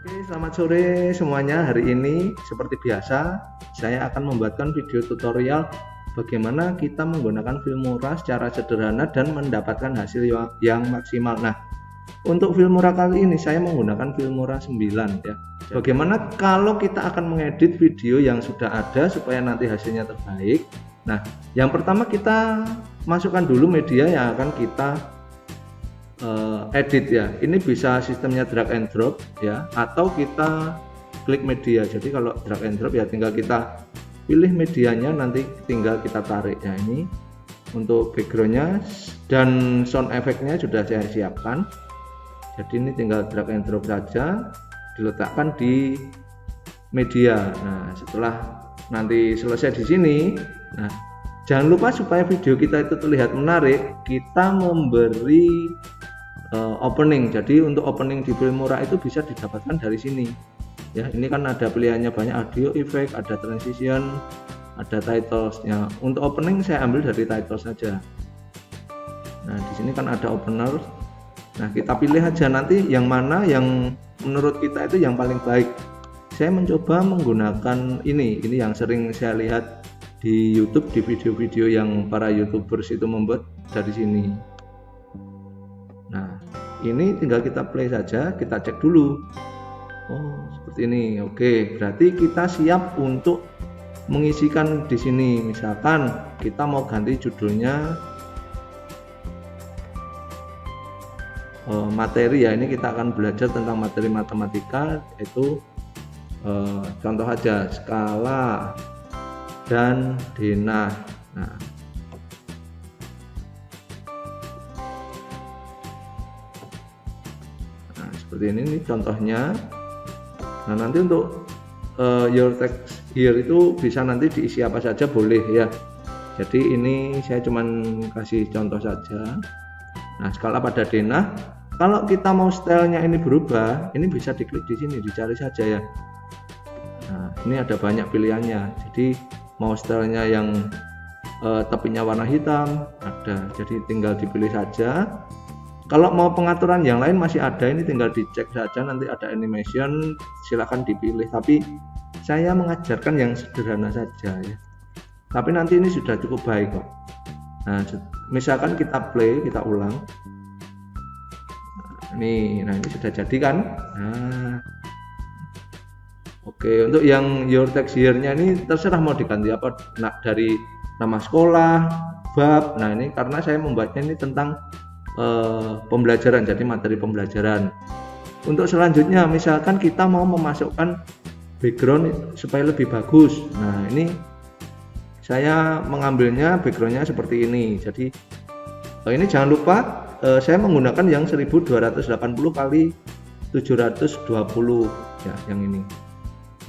Oke, selamat sore semuanya. Hari ini seperti biasa, saya akan membuatkan video tutorial bagaimana kita menggunakan Filmora secara sederhana dan mendapatkan hasil yang maksimal. Nah, untuk Filmora kali ini saya menggunakan Filmora 9 ya. Bagaimana kalau kita akan mengedit video yang sudah ada supaya nanti hasilnya terbaik? Nah, yang pertama kita masukkan dulu media yang akan kita edit ya. Ini bisa sistemnya drag and drop ya, atau kita klik media. Jadi kalau drag and drop ya tinggal kita pilih medianya, nanti tinggal kita tarik ya. Ini untuk backgroundnya dan sound efeknya sudah saya siapkan. Jadi ini tinggal drag and drop saja, diletakkan di media. Nah, setelah nanti selesai di sini, nah jangan lupa supaya video kita itu terlihat menarik, kita memberi opening. Jadi untuk opening di Filmora itu bisa didapatkan dari sini ya. Ini kan ada pilihannya banyak, audio effect, ada transition, ada titlesnya. Untuk opening saya ambil dari title saja. Nah di sini kan ada opener. Nah kita pilih aja nanti yang mana yang menurut kita itu yang paling baik. Saya mencoba menggunakan ini yang sering saya lihat di YouTube, di video-video yang para YouTubers itu membuat dari sini. Nah ini tinggal kita play saja, kita cek dulu. Oh seperti ini. Oke, berarti kita siap untuk mengisikan di sini. Misalkan kita mau ganti judulnya materi ya. Ini kita akan belajar tentang materi matematika, yaitu contoh aja skala dan denah. Nah seperti ini contohnya. Nah nanti untuk your text here itu bisa nanti diisi apa saja boleh ya. Jadi ini saya cuman kasih contoh saja. Nah skala pada denah, kalau kita mau stylenya ini berubah, ini bisa diklik di sini, dicari saja ya. Nah ini ada banyak pilihannya. Jadi mau stylenya yang tepinya warna hitam ada, jadi tinggal dipilih saja. Kalau mau pengaturan yang lain masih ada, ini tinggal dicek saja, nanti ada animation, silahkan dipilih. Tapi saya mengajarkan yang sederhana saja ya. Tapi nanti ini sudah cukup baik kok. Nah, misalkan kita play, kita ulang. Nah ini sudah jadi kan? Nah, oke, untuk yang your text here-nya ini terserah mau diganti apa, dari nama sekolah, bab. Nah ini karena saya membuatnya ini tentang pembelajaran, jadi materi pembelajaran. Untuk selanjutnya misalkan kita mau memasukkan background supaya lebih bagus. Nah ini saya mengambilnya backgroundnya seperti ini. Jadi ini jangan lupa saya menggunakan yang 1280 kali 720 ya, yang ini.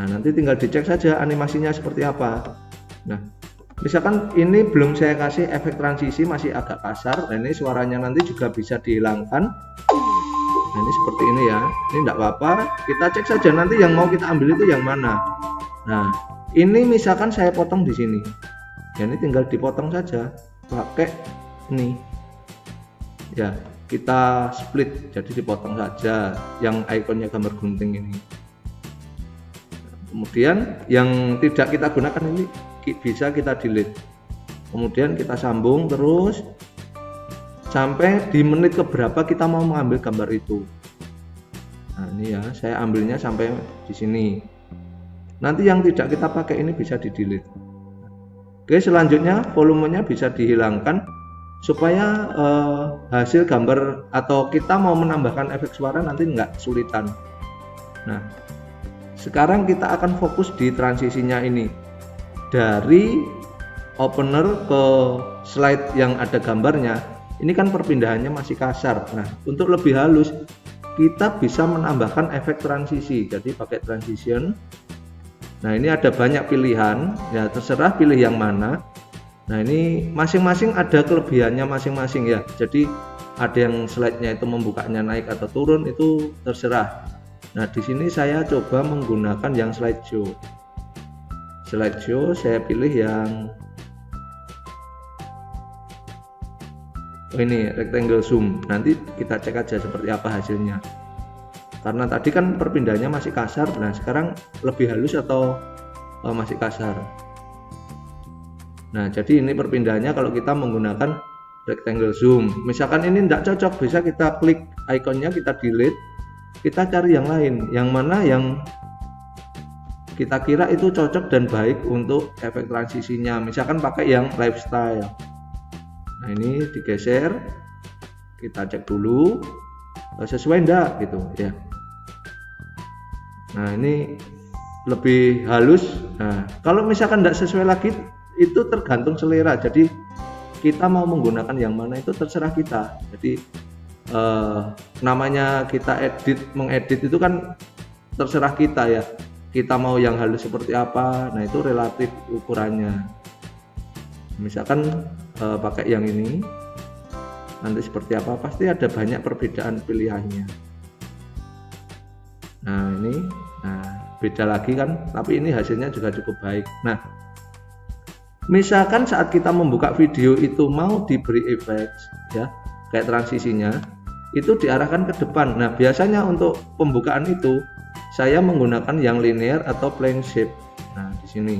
Nah nanti tinggal dicek saja animasinya seperti apa. Nah misalkan ini belum saya kasih efek transisi, masih agak kasar. Nah ini suaranya nanti juga bisa dihilangkan. Nah ini seperti ini ya, ini enggak apa-apa, kita cek saja nanti yang mau kita ambil itu yang mana. Nah ini misalkan saya potong di sini ya, ini tinggal dipotong saja pakai ini ya, kita split, jadi dipotong saja yang ikonnya gambar gunting ini. Kemudian yang tidak kita gunakan ini bisa kita delete. Kemudian kita sambung terus sampai di menit keberapa kita mau mengambil gambar itu. Nah ini ya, saya ambilnya sampai di sini. Nanti yang tidak kita pakai ini bisa di delete. Oke, selanjutnya volumenya bisa dihilangkan supaya hasil gambar atau kita mau menambahkan efek suara nanti nggak kesulitan. Nah sekarang kita akan fokus di transisinya ini, dari opener ke slide yang ada gambarnya. Ini kan perpindahannya masih kasar. Nah untuk lebih halus kita bisa menambahkan efek transisi, jadi pakai transition. Nah ini ada banyak pilihan ya, terserah pilih yang mana. Nah ini masing-masing ada kelebihannya masing-masing ya. Jadi ada yang slide-nya itu membukanya naik atau turun, itu terserah. Nah di sini saya coba menggunakan yang slideshow. Saya pilih yang ini rectangle zoom. Nanti kita cek aja seperti apa hasilnya. karena tadi kan perpindahannya masih kasar. Nah sekarang lebih halus atau masih kasar. Nah jadi ini perpindahannya kalau kita menggunakan rectangle zoom. Misalkan ini tidak cocok, bisa kita klik ikonnya, kita delete, kita cari yang lain, yang mana yang kita kira itu cocok dan baik untuk efek transisinya. Misalkan pakai yang lifestyle. Nah ini digeser, kita cek dulu sesuai enggak gitu ya. Nah ini lebih halus. Nah kalau misalkan enggak sesuai lagi, itu tergantung selera. Jadi kita mau menggunakan yang mana itu terserah kita. Jadi namanya kita mengedit itu kan terserah kita ya. Kita mau yang halus seperti apa, nah itu relatif ukurannya. Misalkan pakai yang ini, nanti seperti apa, pasti ada banyak perbedaan pilihannya. Nah ini, beda lagi kan, tapi ini hasilnya juga cukup baik. Nah misalkan saat kita membuka video itu mau diberi efek ya, kayak transisinya itu diarahkan ke depan. Nah biasanya untuk pembukaan itu saya menggunakan yang linear atau plane shape. Nah di sini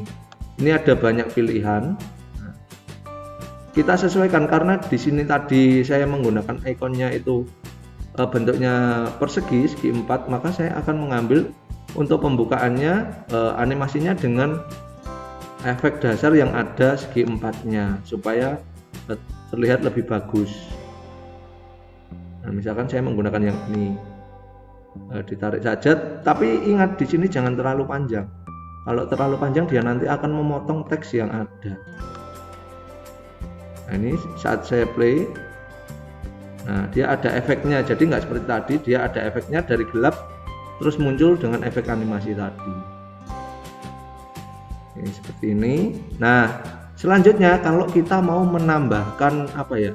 ini ada banyak pilihan. Nah, kita sesuaikan karena di sini tadi saya menggunakan ikonnya itu bentuknya persegi, segi 4, maka saya akan mengambil untuk pembukaannya animasinya dengan efek dasar yang ada segi 4-nya supaya terlihat lebih bagus. Nah, misalkan saya menggunakan yang ini, ditarik saja, tapi ingat di sini jangan terlalu panjang. Kalau terlalu panjang dia nanti akan memotong teks yang ada. Nah ini saat saya play, nah dia ada efeknya, jadi nggak seperti tadi, dia ada efeknya dari gelap terus muncul dengan efek animasi tadi. Ini seperti ini. Nah selanjutnya kalau kita mau menambahkan apa ya,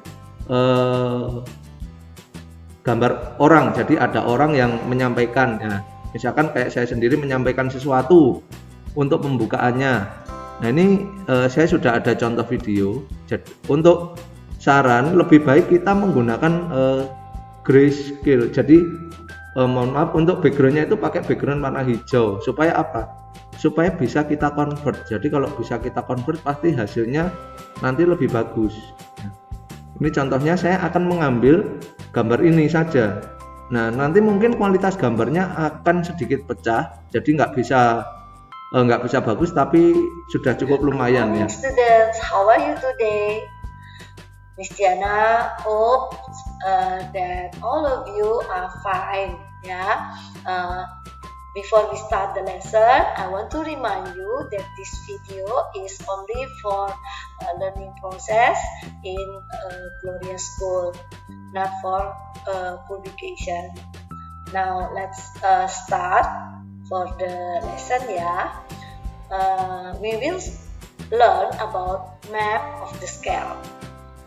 gambar orang, jadi ada orang yang menyampaikan ya, misalkan kayak saya sendiri menyampaikan sesuatu untuk pembukaannya. Nah ini saya sudah ada contoh video. Jadi untuk saran lebih baik kita menggunakan grayscale. Jadi mohon maaf, untuk backgroundnya itu pakai background warna hijau supaya apa? Supaya bisa kita convert. Jadi kalau bisa kita convert pasti hasilnya nanti lebih bagus. Ini contohnya saya akan mengambil gambar ini saja. Nah nanti mungkin kualitas gambarnya akan sedikit pecah, jadi nggak bisa bagus, tapi sudah cukup lumayan ya. Students, how are you today? Miss Diana hope that all of you are fine. Yeah. Before we start the lesson, I want to remind you that this video is only for learning process in Gloria School, not for publication. Now let's start for the lesson ya. We will learn about map of the scale.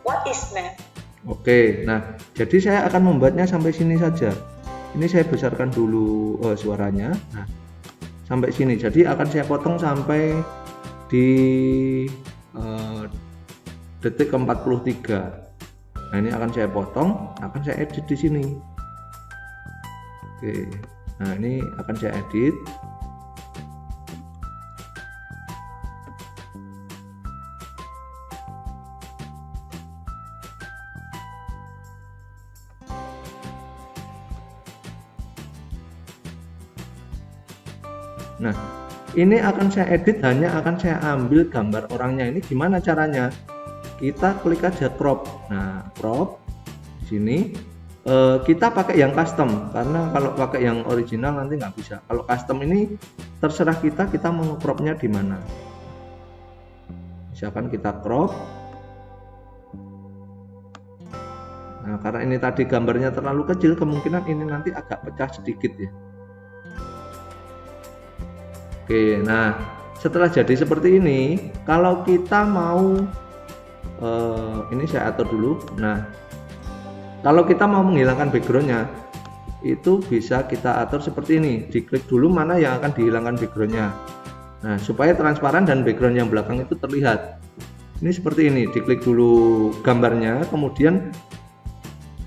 What is map? Oke, nah jadi saya akan membuatnya sampai sini saja. Ini saya besarkan dulu suaranya. Nah, sampai sini. Jadi akan saya potong sampai di detik ke-43. Nah, ini akan saya potong, akan saya edit di sini. Oke. Nah, ini akan saya edit. Nah ini akan saya edit, hanya akan saya ambil gambar orangnya. Ini gimana caranya? Kita klik aja crop. Nah crop di sini kita pakai yang custom, karena kalau pakai yang original nanti nggak bisa. Kalau custom ini terserah kita mau cropnya di mana. Misalkan kita crop. Nah karena ini tadi gambarnya terlalu kecil, kemungkinan ini nanti agak pecah sedikit ya. Oke, nah setelah jadi seperti ini, kalau kita mau ini saya atur dulu. Nah kalau kita mau menghilangkan backgroundnya, itu bisa kita atur seperti ini. Diklik dulu mana yang akan dihilangkan backgroundnya. Nah supaya transparan dan background yang belakang itu terlihat. Ini seperti ini. Diklik dulu gambarnya, kemudian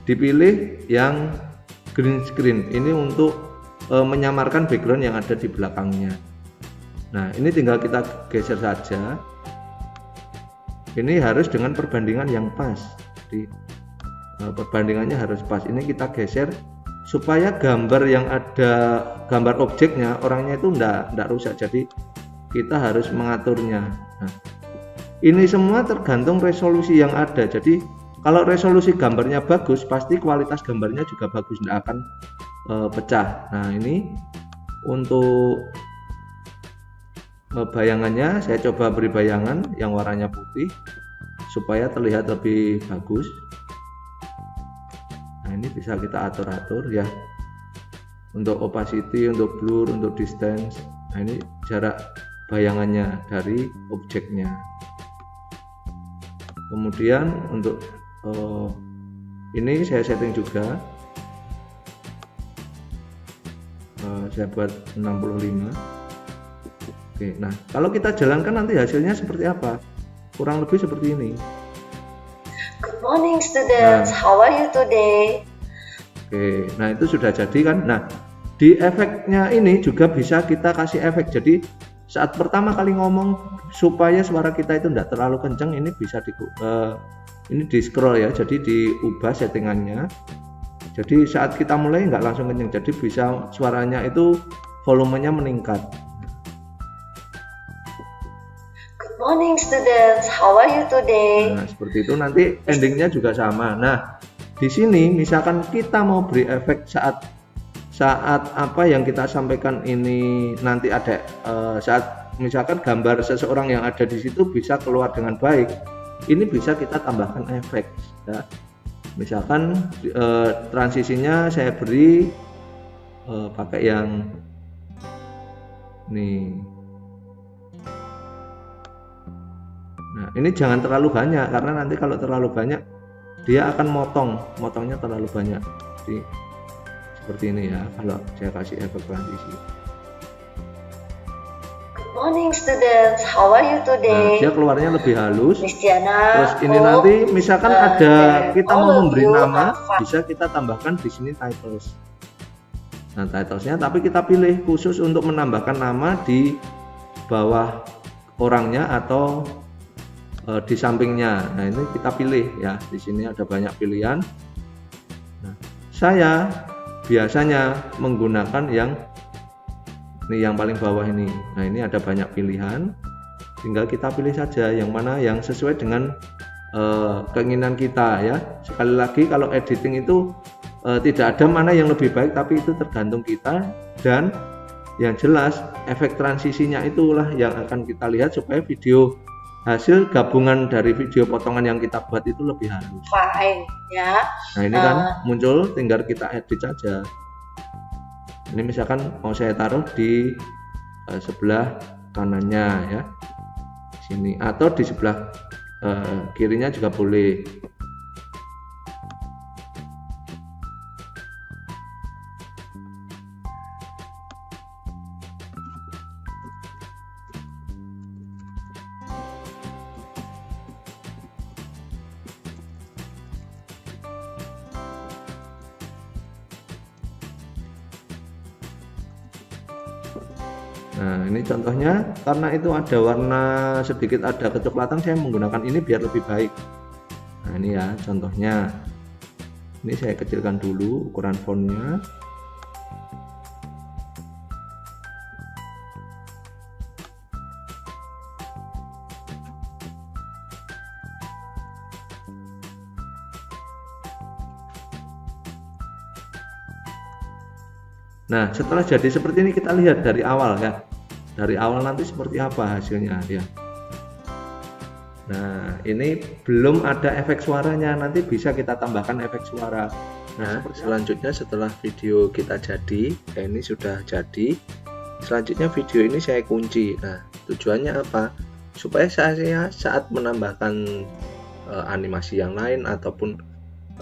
dipilih yang green screen. Ini untuk menyamarkan background yang ada di belakangnya. Nah, ini tinggal kita geser saja. Ini harus dengan perbandingan yang pas. Jadi perbandingannya harus pas. Ini kita geser supaya gambar yang ada, gambar objeknya, orangnya itu enggak rusak. Jadi kita harus mengaturnya. Nah, ini semua tergantung resolusi yang ada. Jadi kalau resolusi gambarnya bagus, pasti kualitas gambarnya juga bagus, tidak akan pecah. Nah, ini untuk bayangannya saya coba beri bayangan yang warnanya putih supaya terlihat lebih bagus. Nah, ini bisa kita atur-atur ya, untuk opacity, untuk blur, untuk distance. Nah, ini jarak bayangannya dari objeknya. Kemudian untuk ini saya setting juga, saya buat 65. Oke, nah kalau kita jalankan nanti hasilnya seperti apa? Kurang lebih seperti ini. Good morning students, how are you today? Oke, nah itu sudah jadi kan. Nah, di efeknya ini juga bisa kita kasih efek. Jadi saat pertama kali ngomong supaya suara kita itu tidak terlalu kencang, ini bisa ini di scroll ya, jadi diubah settingannya. Jadi saat kita mulai nggak langsung kencang, jadi bisa suaranya itu volumenya meningkat. Morning students, how are you today? Nah, seperti itu, nanti endingnya juga sama. Nah, di sini misalkan kita mau beri efek saat apa yang kita sampaikan ini nanti ada saat misalkan gambar seseorang yang ada di situ bisa keluar dengan baik, ini bisa kita tambahkan efek ya. Misalkan transisinya saya beri pakai yang nih. Nah, ini jangan terlalu banyak, karena nanti kalau terlalu banyak dia akan motongnya terlalu banyak. Jadi seperti ini ya, kalau saya kasih efek transisi. Good morning students, how are you today? Nah, dia keluarnya lebih halus. Mistiana, terus ini nanti misalkan ada kita mau memberi nama, bisa kita tambahkan di sini titles. Nah, titlesnya tapi kita pilih khusus untuk menambahkan nama di bawah orangnya atau di sampingnya. Nah, ini kita pilih ya. Di sini ada banyak pilihan. Nah, saya biasanya menggunakan yang ini, yang paling bawah ini. Nah, ini ada banyak pilihan. Tinggal kita pilih saja yang mana yang sesuai dengan keinginan kita ya. Sekali lagi, kalau editing itu tidak ada mana yang lebih baik, tapi itu tergantung kita. Dan yang jelas efek transisinya itulah yang akan kita lihat supaya video hasil gabungan dari video potongan yang kita buat itu lebih halus. Fine ya. Nah, ini kan muncul, tinggal kita edit saja. Ini misalkan mau saya taruh di sebelah kanannya ya, sini, atau di sebelah kirinya juga boleh. Nah, ini contohnya, karena itu ada warna sedikit ada kecoklatan, saya menggunakan ini biar lebih baik. Nah, ini ya contohnya. Ini saya kecilkan dulu ukuran fontnya. Nah, setelah jadi seperti ini, kita lihat dari awal ya. Dari awal nanti seperti apa hasilnya ya. Nah, ini belum ada efek suaranya, nanti bisa kita tambahkan efek suara. Nah, selanjutnya setelah video kita jadi, ya ini sudah jadi. Selanjutnya video ini saya kunci. Nah, tujuannya apa? Supaya saya saat menambahkan animasi yang lain ataupun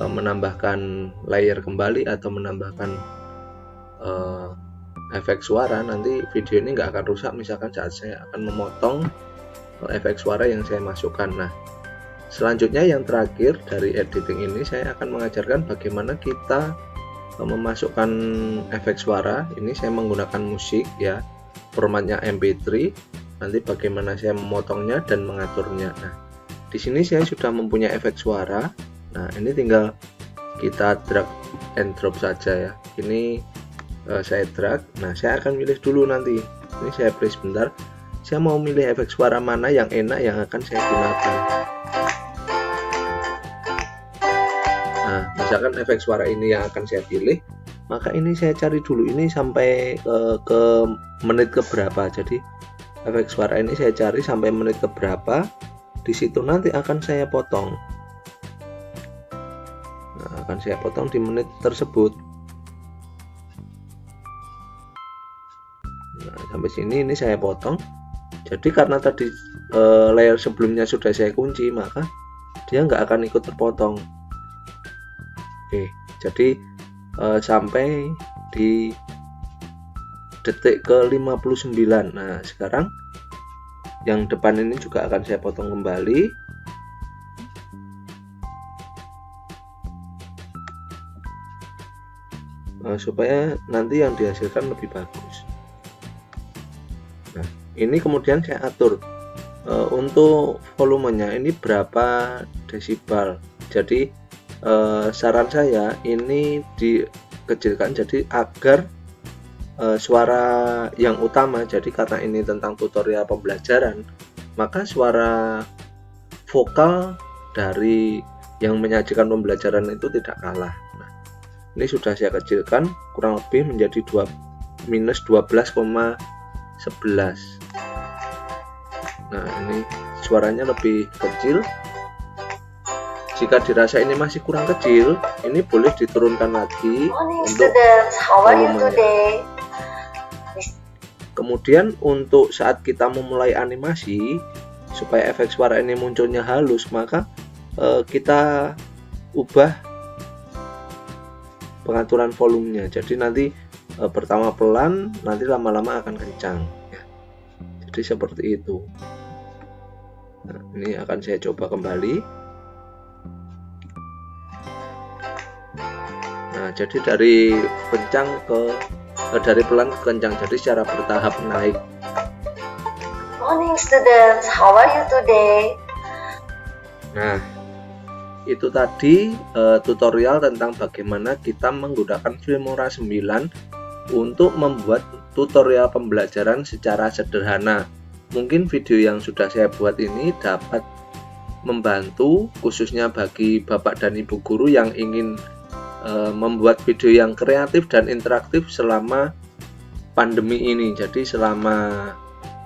menambahkan layer kembali atau menambahkan efek suara, nanti video ini nggak akan rusak. Misalkan saat saya akan memotong efek suara yang saya masukkan. Nah, selanjutnya yang terakhir dari editing ini, saya akan mengajarkan bagaimana kita memasukkan efek suara. Ini saya menggunakan musik ya, formatnya MP3. Nanti bagaimana saya memotongnya dan mengaturnya. Nah, di sini saya sudah mempunyai efek suara. Nah, ini tinggal kita drag and drop saja ya. Ini saya drag. Nah, saya akan milih dulu nanti. Ini saya play sebentar. Saya mau milih efek suara mana yang enak yang akan saya gunakan. Nah, misalkan efek suara ini yang akan saya pilih, maka ini saya cari dulu ini sampai ke menit ke berapa. Jadi efek suara ini saya cari sampai menit ke berapa. Di situ nanti akan saya potong. Nah, akan saya potong di menit tersebut. Nah, sampai sini ini saya potong. Jadi karena tadi layer sebelumnya sudah saya kunci, maka dia nggak akan ikut terpotong. Oke, jadi sampai di detik ke 59. Nah, sekarang yang depan ini juga akan saya potong kembali. Supaya nanti yang dihasilkan lebih bagus. Nah, ini kemudian saya atur untuk volumenya ini berapa desibel. Jadi saran saya ini dikecilkan jadi agar suara yang utama, jadi karena ini tentang tutorial pembelajaran, maka suara vokal dari yang menyajikan pembelajaran itu tidak kalah. Nah, ini sudah saya kecilkan kurang lebih menjadi minus 12,11. Nah, ini suaranya lebih kecil. Jika dirasa ini masih kurang kecil, ini boleh diturunkan lagi untuk volumenya. Kemudian untuk saat kita memulai animasi, supaya efek suara ini munculnya halus, maka kita ubah pengaturan volumenya. Jadi nanti pertama pelan, nanti lama-lama akan kencang. Jadi seperti itu. Nah, ini akan saya coba kembali. Nah, jadi dari kencang dari pelan ke kencang, jadi secara bertahap naik. Morning students, how are you today? Nah, itu tadi tutorial tentang bagaimana kita menggunakan Filmora 9 untuk membuat tutorial pembelajaran secara sederhana. Mungkin video yang sudah saya buat ini dapat membantu khususnya bagi Bapak dan Ibu guru yang ingin membuat video yang kreatif dan interaktif selama pandemi ini. Jadi selama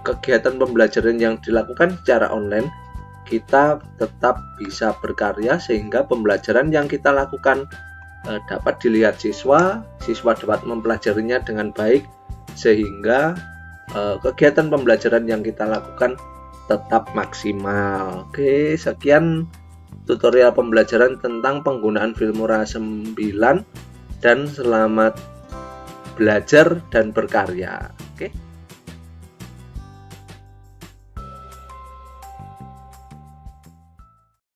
kegiatan pembelajaran yang dilakukan secara online, kita tetap bisa berkarya sehingga pembelajaran yang kita lakukan dapat dilihat siswa dapat mempelajarinya dengan baik, sehingga kegiatan pembelajaran yang kita lakukan tetap maksimal. Oke, sekian tutorial pembelajaran tentang penggunaan Filmora 9 dan selamat belajar dan berkarya. Oke.